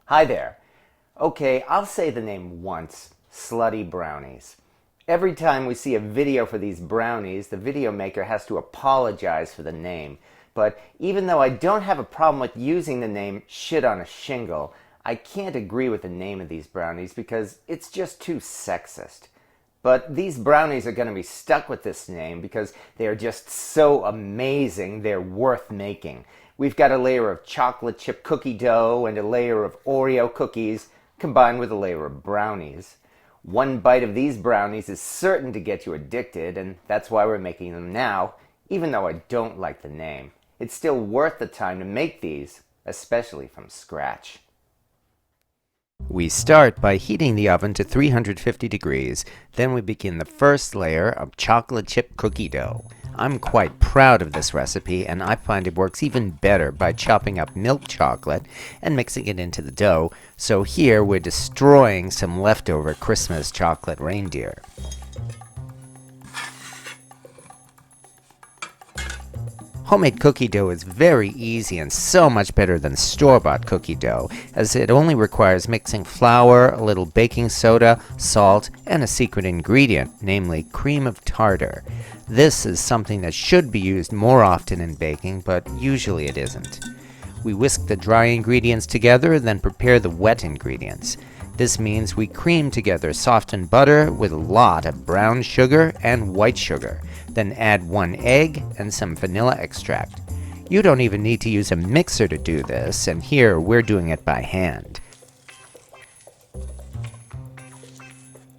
Hi there. Okay, I'll say the name once, Slutty Brownies. Every time we see a video for these brownies, the video maker has to apologize for the name. But even though I don't have a problem with using the name shit on a shingle, I can't agree with the name of these brownies because it's just too sexist. But these brownies are going to be stuck with this name because they are just so amazing they're worth making. We've got a layer of chocolate chip cookie dough and a layer of Oreo cookies combined with a layer of brownies. One bite of these brownies is certain to get you addicted, and that's why we're making them now, even though I don't like the name. It's still worth the time to make these, especially from scratch. We start by heating the oven to 350 degrees. Then we begin the first layer of chocolate chip cookie dough. I'm quite proud of this recipe, and I find it works even better by chopping up milk chocolate and mixing it into the dough. So here we're destroying some leftover Christmas chocolate reindeer. Homemade cookie dough is very easy and so much better than store-bought cookie dough, as it only requires mixing flour, a little baking soda, salt, and a secret ingredient, namely cream of tartar. This is something that should be used more often in baking, but usually it isn't. We whisk the dry ingredients together, then prepare the wet ingredients. This means we cream together softened butter with a lot of brown sugar and white sugar. Then add 1 egg and some vanilla extract. You don't even need to use a mixer to do this, and here we're doing it by hand.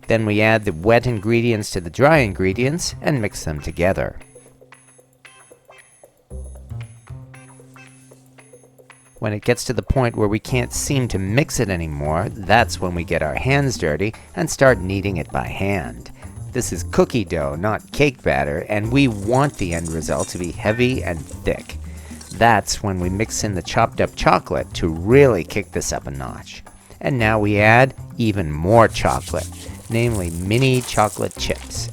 Then we add the wet ingredients to the dry ingredients and mix them together. When it gets to the point where we can't seem to mix it anymore, that's when we get our hands dirty and start kneading it by hand. This is cookie dough, not cake batter, and we want the end result to be heavy and thick. That's when we mix in the chopped up chocolate to really kick this up a notch. And now we add even more chocolate, namely mini chocolate chips.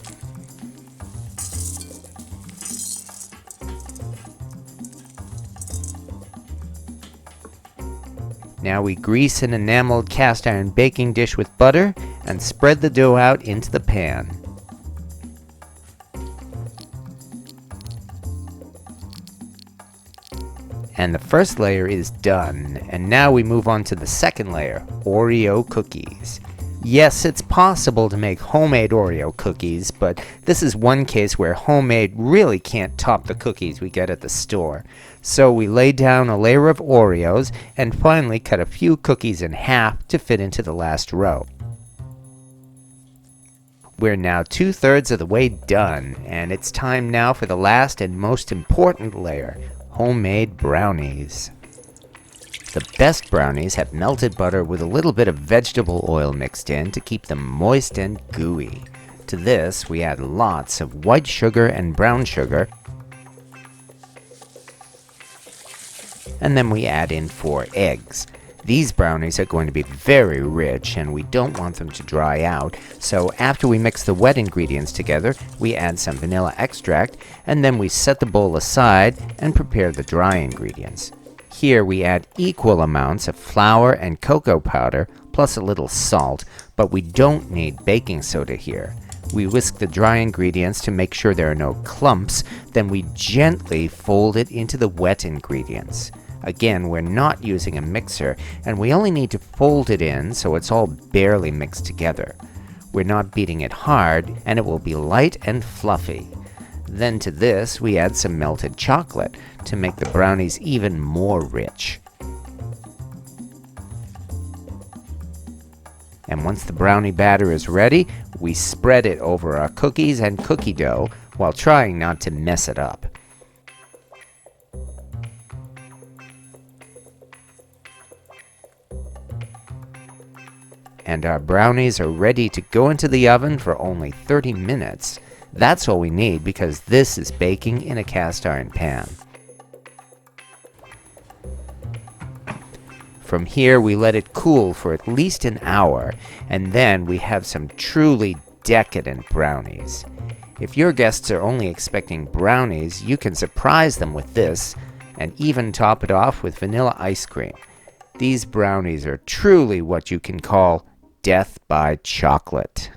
Now we grease an enameled cast iron baking dish with butter and spread the dough out into the pan. And the first layer is done, and now we move on to the second layer, Oreo cookies. Yes, it's possible to make homemade Oreo cookies, but this is one case where homemade really can't top the cookies we get at the store. So we lay down a layer of Oreos and finally cut a few cookies in half to fit into the last row. We're now 2/3 of the way done, and it's time now for the last and most important layer, homemade brownies. The best brownies have melted butter with a little bit of vegetable oil mixed in to keep them moist and gooey. To this, we add lots of white sugar and brown sugar, and then we add in 4 eggs. These brownies are going to be very rich, and we don't want them to dry out, so after we mix the wet ingredients together, we add some vanilla extract, and then we set the bowl aside and prepare the dry ingredients. Here we add equal amounts of flour and cocoa powder, plus a little salt, but we don't need baking soda here. We whisk the dry ingredients to make sure there are no clumps, then we gently fold it into the wet ingredients. Again, we're not using a mixer, and we only need to fold it in so it's all barely mixed together. We're not beating it hard, and it will be light and fluffy. Then to this, we add some melted chocolate to make the brownies even more rich. And once the brownie batter is ready, we spread it over our cookies and cookie dough while trying not to mess it up. And our brownies are ready to go into the oven for only 30 minutes. That's all we need because this is baking in a cast iron pan. From here, we let it cool for at least an hour, and then we have some truly decadent brownies. If your guests are only expecting brownies, you can surprise them with this, and even top it off with vanilla ice cream. These brownies are truly what you can call death by chocolate.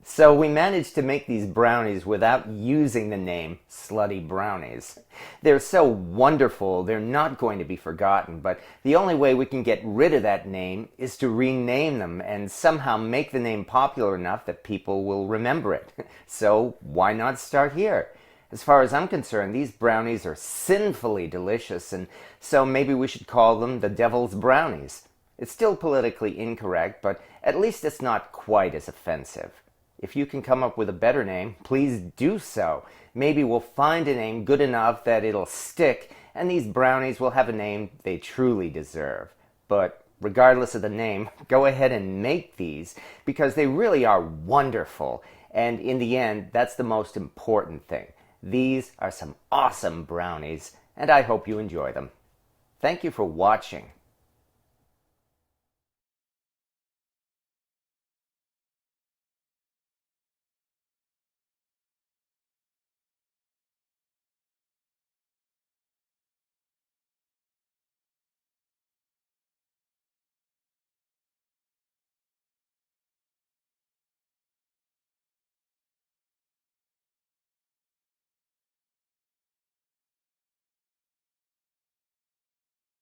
So we managed to make these brownies without using the name Slutty Brownies. They're so wonderful, they're not going to be forgotten, but the only way we can get rid of that name is to rename them and somehow make the name popular enough that people will remember it. So why not start here? As far as I'm concerned, these brownies are sinfully delicious, and so maybe we should call them the Devil's Brownies. It's still politically incorrect, but at least it's not quite as offensive. If you can come up with a better name, please do so. Maybe we'll find a name good enough that it'll stick, and these brownies will have a name they truly deserve. But regardless of the name, go ahead and make these, because they really are wonderful. And in the end, that's the most important thing. These are some awesome brownies, and I hope you enjoy them. Thank you for watching.